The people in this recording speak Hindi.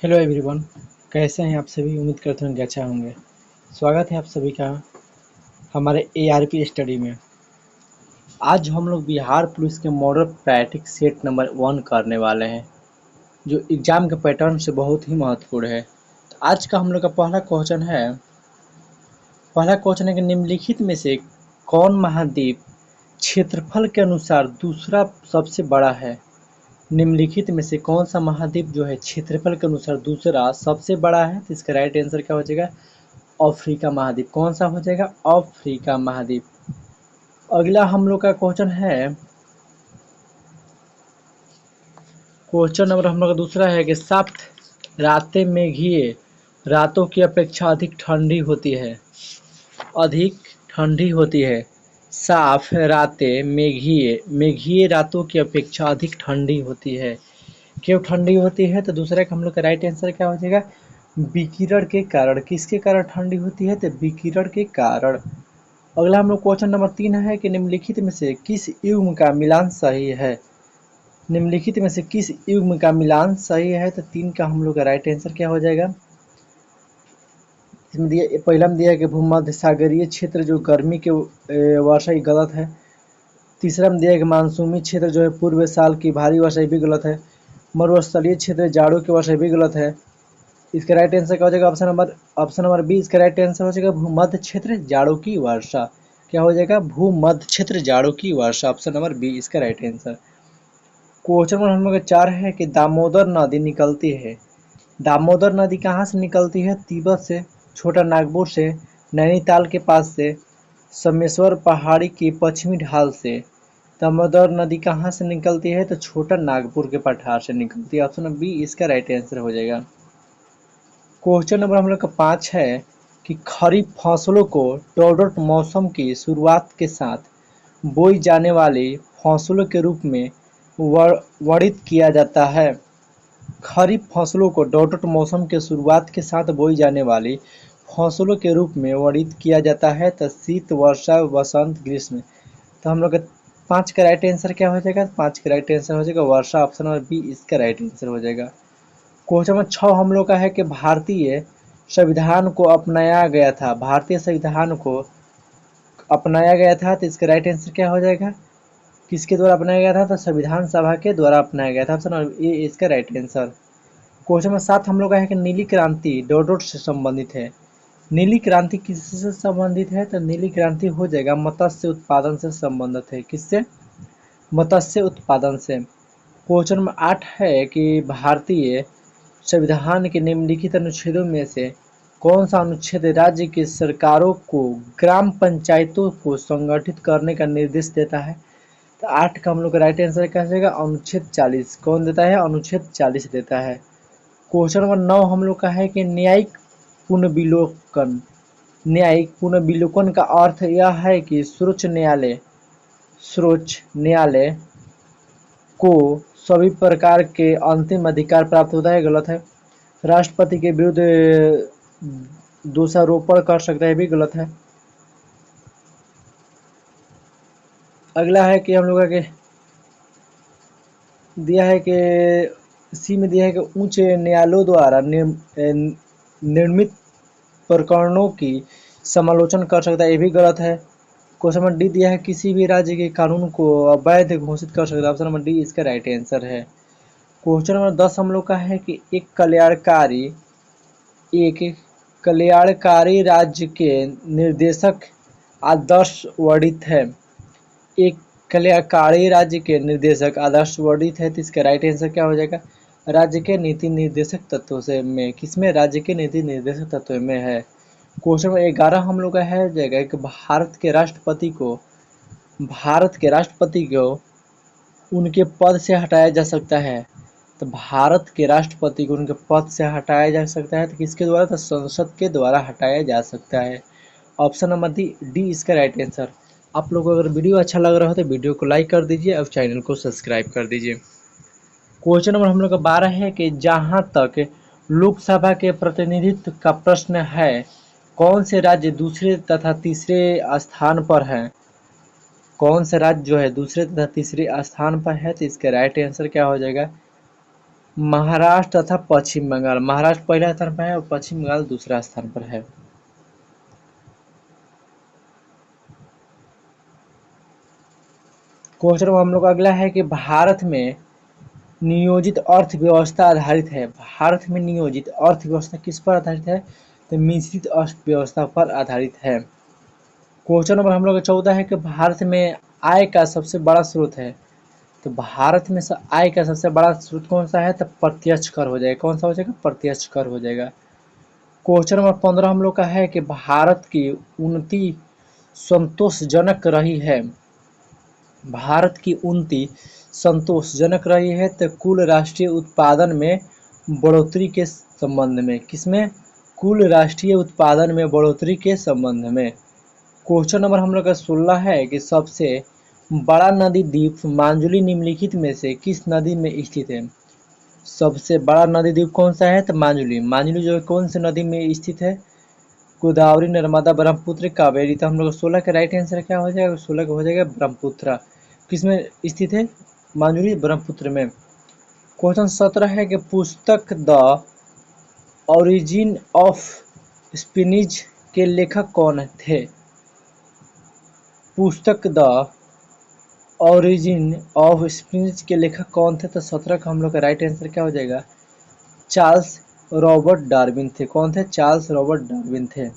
हेलो एवरीवन, कैसे हैं आप सभी। उम्मीद करते हैं कि अच्छा होंगे। स्वागत है आप सभी का हमारे एआरपी स्टडी में। आज हम लोग बिहार पुलिस के मॉडल प्रैक्टिस सेट नंबर 1 करने वाले हैं, जो एग्जाम के पैटर्न से बहुत ही महत्वपूर्ण है। तो आज का हम लोग का पहला क्वेश्चन है कि निम्नलिखित में से कौन महाद्वीप क्षेत्रफल के अनुसार दूसरा सबसे बड़ा है। निम्नलिखित में से कौन सा महाद्वीप जो है क्षेत्रफल के अनुसार दूसरा सबसे बड़ा है। तो इसका राइट आंसर क्या हो जाएगा, अफ्रीका महाद्वीप। कौन सा हो जाएगा, अफ्रीका महाद्वीप। अगला हम लोग का क्वेश्चन नंबर हम लोग का दूसरा है कि साप्त रातें मेघीय रातों की अपेक्षा अधिक ठंडी होती है। साफ रातें मेघीय रातों की अपेक्षा अधिक ठंडी होती है। क्यों ठंडी होती है, तो दूसरे का हम लोग का राइट आंसर क्या हो जाएगा, विकिरण के कारण। किसके कारण ठंडी होती है, तो विकिरण के कारण। अगला हम लोग क्वेश्चन नंबर 3 है कि निम्नलिखित में से किस युग्म का मिलान सही है। निम्नलिखित में से किस युग्म का मिलान सही है, तो 3 का हम लोग का राइट आंसर क्या हो जाएगा। इसमें दिया, पहला में दिया है कि भूमध्य सागरीय क्षेत्र जो गर्मी के वर्षा, ये गलत है। तीसरा में दिया है कि मानसूनी क्षेत्र जो है पूर्व साल की भारी वर्षा, ये भी गलत है। मरुस्थलीय क्षेत्र जाड़ों की वर्षा, भी गलत है। इसका राइट आंसर क्या हो जाएगा, ऑप्शन नंबर बी इसका राइट आंसर हो जाएगा, भूमध्य क्षेत्र जाड़ों की वर्षा। क्या हो जाएगा, भूमध्य क्षेत्र जाड़ों की वर्षा। ऑप्शन नंबर बी इसका राइट आंसर। क्वेश्चन नंबर हम लोग 4 है कि दामोदर नदी निकलती है। दामोदर नदी कहाँ से निकलती है, तिब्बत से, छोटा नागपुर से, नैनीताल के पास से, समेश्वर पहाड़ी की पश्चिमी ढाल से। दामोदर नदी कहाँ से निकलती है, तो छोटा नागपुर के पठार से निकलती है। ऑप्शन बी इसका राइट आंसर हो जाएगा। क्वेश्चन नंबर हम लोग का 5 है कि खरीफ फसलों को टॉडट मौसम की शुरुआत के साथ बोई जाने वाली फसलों के रूप में वर्णित किया जाता है। खरीफ फसलों को डॉडट मौसम के शुरुआत के साथ बोई जाने वाली फसलों के रूप में वर्णित किया जाता है, तो शीत, वर्षा, वसंत, ग्रीष्म। तो हम लोग का 5 का राइट आंसर क्या हो जाएगा, 5 का राइट आंसर हो जाएगा वर्षा। ऑप्शन नंबर बी इसका राइट आंसर हो जाएगा। क्वेश्चन नंबर 6 हम लोग का है कि भारतीय संविधान को अपनाया गया था। भारतीय संविधान को अपनाया गया था, तो इसका राइट आंसर क्या हो जाएगा, किसके द्वारा अपनाया गया था, तो संविधान सभा के द्वारा अपनाया गया था। ऑप्शन ए इसका राइट आंसर। क्वेश्चन नंबर 7 हम लोग का है कि नीली क्रांति डॉट से संबंधित है। नीली क्रांति किससे संबंधित है, तो नीली क्रांति हो जाएगा मत्स्य उत्पादन से संबंधित है। किससे, मत्स्य उत्पादन से। क्वेश्चन नंबर 8 है कि भारतीय संविधान के निम्नलिखित अनुच्छेदों में से कौन सा अनुच्छेद राज्य की सरकारों को ग्राम पंचायतों को संगठित करने का निर्देश देता है। तो 8 का हम लोग का राइट आंसर क्या हो जाएगा, अनुच्छेद 40। कौन देता है, अनुच्छेद 40 देता है। क्वेश्चन नंबर 9 हम लोग का है कि न्यायिक पुनर्विलोकन का अर्थ यह है कि सर्वोच्च न्यायालय को सभी प्रकार के अंतिम अधिकार प्राप्त होता है। गलत है। राष्ट्रपति के विरुद्ध दोषारोपण कर सकता है, भी गलत है। अगला है कि हम लोग के दिया है कि सी में दिया है कि उच्च न्यायालयों द्वारा निर्मित प्रकरणों की समालोचना कर सकता है, ये भी गलत है। क्वेश्चन नंबर डी दिया है किसी भी राज्य के कानून को अवैध घोषित कर सकता है। ऑप्शन नंबर डी इसका राइट आंसर है। क्वेश्चन नंबर 10 हम लोग का है कि एक कल्याणकारी राज्य के निर्देशक आदर्श वर्णित है। एक कल्याणकारी राज्य के निर्देशक आदर्श वर्णित है, तो इसका राइट आंसर क्या हो जाएगा, राज्य के नीति निर्देशक तत्वों से में, किसमें, राज्य के नीति निर्देशक तत्वों में है। क्वेश्चन नंबर 11 हम लोग का है जाएगा कि भारत के राष्ट्रपति को उनके पद से हटाया जा सकता है। तो भारत के राष्ट्रपति को उनके पद से हटाया जा सकता है, तो किसके द्वारा, तो संसद के द्वारा हटाया जा सकता है। ऑप्शन नंबर डी इसका राइट आंसर। आप लोगों को अगर वीडियो अच्छा लग रहा हो तो वीडियो को लाइक कर दीजिए और चैनल को सब्सक्राइब कर दीजिए। क्वेश्चन नंबर हम लोग का 12 है कि जहां तक लोकसभा के प्रतिनिधित्व का प्रश्न है, कौन से राज्य दूसरे तथा तीसरे स्थान पर है। कौन सा राज्य जो है दूसरे तथा तीसरे स्थान पर है, तो इसका राइट आंसर क्या हो जाएगा, महाराष्ट्र तथा पश्चिम बंगाल। महाराष्ट्र पहला स्थान पर है और पश्चिम बंगाल दूसरा स्थान पर है। क्वेश्चन हम लोग का अगला है कि भारत में नियोजित अर्थव्यवस्था आधारित है। भारत में नियोजित अर्थव्यवस्था किस पर आधारित है? तो मिश्रित अर्थव्यवस्था पर आधारित है। क्वेश्चन नंबर हम लोग का 14 है कि भारत में आय का सबसे बड़ा स्रोत है। तो भारत में आय का सबसे बड़ा स्रोत कौन सा है? तो प्रत्यक्ष कर हो जाएगा। कौन सा हो जाएगा? प्रत्यक्ष कर हो जाएगा। क्वेश्चन नंबर 15 हम लोग का है कि भारत की उन्नति संतोषजनक रही है। भारत की उन्नति संतोषजनक रही है तो कुल राष्ट्रीय उत्पादन में बढ़ोतरी के संबंध में। किसमें? कुल राष्ट्रीय उत्पादन में बढ़ोतरी के संबंध में। क्वेश्चन नंबर हम लोग का 16 है कि सबसे बड़ा नदी द्वीप माजुली निम्नलिखित में से किस नदी में स्थित है? सबसे बड़ा नदी द्वीप कौन सा है? तो माजुली। माजुली जो है कौन सी नदी में स्थित है? गोदावरी, नर्मदा, ब्रह्मपुत्र, कावेरी। तो हम लोग 16 का राइट आंसर क्या हो जाएगा? 16 का हो जाएगा ब्रह्मपुत्र। किसमें स्थित है? माजुली, ब्रह्मपुत्र में। क्वेश्चन 17 है कि पुस्तक द ओरिजिन ऑफ स्पिनिच के लेखक कौन थे? पुस्तक द ओरिजिन ऑफ स्पिनिच के लेखक कौन थे? तो 17 का हम लोग का राइट आंसर क्या हो जाएगा? चार्ल्स रॉबर्ट डार्विन थे। कौन थे? चार्ल्स रॉबर्ट डार्विन थे।